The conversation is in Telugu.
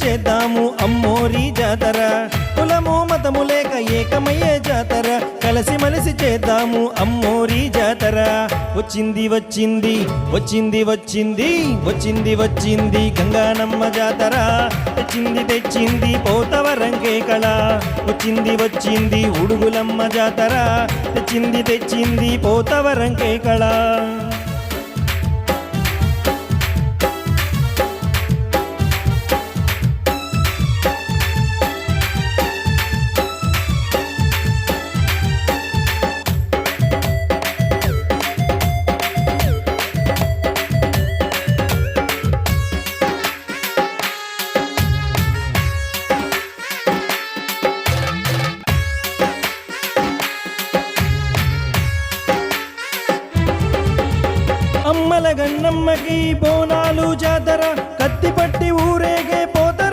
చేద్దాము అమ్మోరి జాతర కులము మతము లేక ఏకమయ్యే జాతర కలిసి మలిసి చేద్దాము అమ్మోరి జాతర వచ్చింది వచ్చింది వచ్చింది వచ్చింది వచ్చింది వచ్చింది గంగానమ్మ జాతర తెచ్చింది తెచ్చింది పోతవరంగే కళ వచ్చింది వచ్చింది ఉడుగులమ్మ జాతర తెచ్చింది తెచ్చింది పోతవరంగే కళ అమ్మల గన్నమ్మకి బోనాలు జాతర